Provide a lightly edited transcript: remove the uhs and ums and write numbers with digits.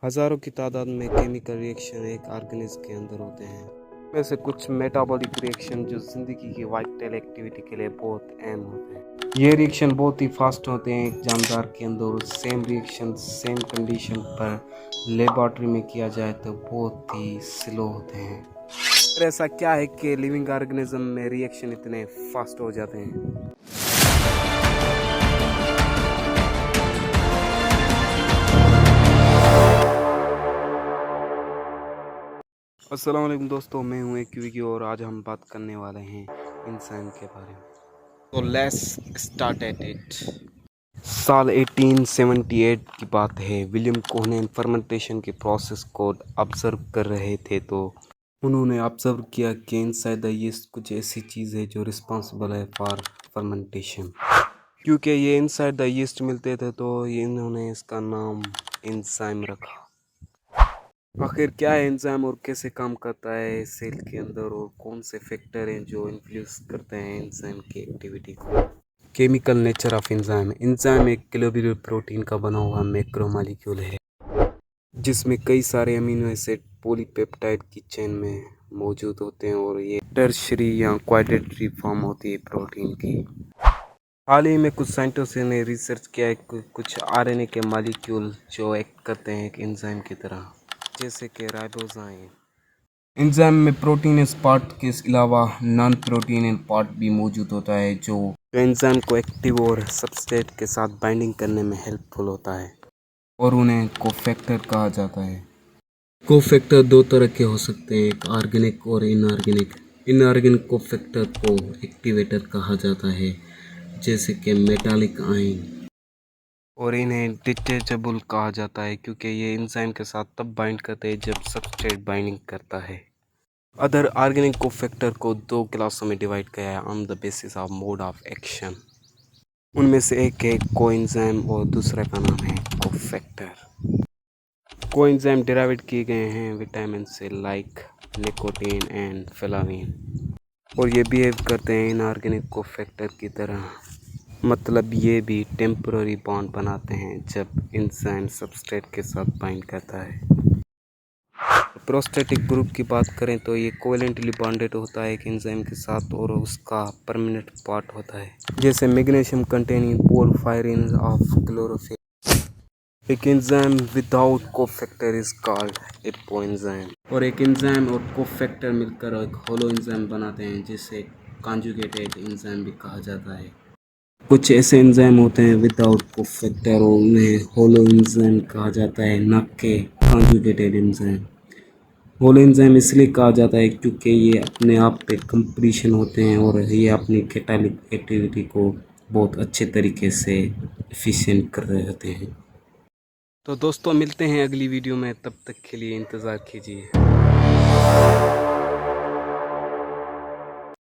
हजारों की तादाद में केमिकल रिएक्शन एक ऑर्गेनिज्म के अंदर होते हैं। वैसे कुछ मेटाबॉलिक रिएक्शन जो जिंदगी की वाइटल एक्टिविटी के लिए बहुत अहम होते हैं। ये रिएक्शन बहुत ही फास्ट होते हैं एक जानदार के अंदर। सेम रिएक्शन सेम कंडीशन पर लेबोरेटरी में किया जाए तो बहुत ही स्लो होते हैं। फिर ऐसा क्या है कि लिविंग ऑर्गेनिज्म में रिएक्शन इतने फास्ट हो जाते हैं? अस्सलाम वालेकुम दोस्तों, मैं हूं एक विकी और आज हम बात करने वाले हैं इंसान के बारे में। तो लेट्स स्टार्ट एट इट। साल 1878 की बात है। विलियम कोहन फर्मेंटेशन के प्रोसेस को ऑब्जर्व कर रहे थे तो उन्होंने ऑब्जर्व किया कि इनसाइड द यीस्ट कुछ ऐसी चीज़ है जो रिस्पॉन्सिबल है फॉर फर्मेंटेशन। क्योंकि ये इनसाइड द यीस्ट मिलते थे तो इन्होंने इसका नाम एंजाइम रखा। आखिर क्या है एंजाइम और कैसे काम करता है सेल के अंदर और कौन से फैक्टर हैं जो इन्फ्लुएंस करते हैं एंजाइम की एक्टिविटी को? Chemical nature of enzyme. Enzyme एक ग्लोब्यूलर प्रोटीन का बना हुआ मैक्रोमोलेक्यूल है जिसमें कई सारे अमीनो एसिड पॉलीपेप्टाइड की चेन में मौजूद होते हैं और ये टर्शरी या क्वाड्रेटरी फॉर्म होती है प्रोटीन की। हाल ही में कुछ साइंटिस्टों ने रिसर्च किया है कि कुछ आरएनए के मॉलिक्यूल जो एक्ट करते हैं एक एंजाइम की तरह, जैसे कि राइबोजाइम। एंजाइम में प्रोटीनस पार्ट के अलावा नॉन प्रोटीनल पार्ट भी मौजूद होता है जो एंजाइम को एक्टिव और सबस्ट्रेट के साथ बाइंडिंग करने में हेल्पफुल होता है और उन्हें कोफैक्टर कहा जाता है। कोफैक्टर दो तरह के हो सकते हैं, एक ऑर्गेनिक और इनऑर्गेनिक। इनऑर्गेनिक कोफैक्टर को एक्टिवेटर कहा जाता है जैसे कि मेटालिक आयन, और इन्हें डिटेचेबल कहा जाता है क्योंकि ये एंजाइम के साथ तब बाइंड करते हैं जब सबस्ट्रेट बाइंडिंग करता है। अदर ऑर्गेनिक कोफैक्टर को दो क्लासों में डिवाइड किया है on the basis of mode of action. उनमें से एक है कोएंजाइम और दूसरा का नाम है कोफैक्टर। कोएंजाइम डेराइव किए गए हैं विटामिन से लाइक निकोटीन एंड फ्लाविन, और ये बिहेव करते हैं इनऑर्गेनिक कोफैक्टर की तरह। मतलब ये भी टेम्पररी बॉन्ड बनाते हैं जब एंजाइम सबस्ट्रेट के साथ बाइंड करता है। प्रोस्टेटिक ग्रुप की बात करें तो ये कोवेलेंटली बॉन्डेड होता है एक एंजाइम के साथ और उसका परमानेंट पार्ट होता है, जैसे magnesium containing porphyrin of chlorophyll. एक enzyme without cofactor is called apoenzyme, और एक एंजाइम और कोफैक्टर मिलकर एक होलो एंजाइम बनाते हैं जिसे कॉन्जुगेटेड एंजाइम भी कहा जाता है। कुछ ऐसे एंजाइम होते हैं विदाउट कोफैक्टर और उन्हें होलो एंजाइम कहा जाता है, न कि कॉन्जुगेटेड एंजाइम। होलो एंजाइम इसलिए कहा जाता है क्योंकि ये अपने आप पे कंप्लीशन होते हैं और ये अपनी कैटालिक एक्टिविटी को बहुत अच्छे तरीके से एफिशिएंट कर रहे होते हैं। तो दोस्तों मिलते हैं अगली वीडियो में, तब तक के लिए इंतज़ार कीजिए।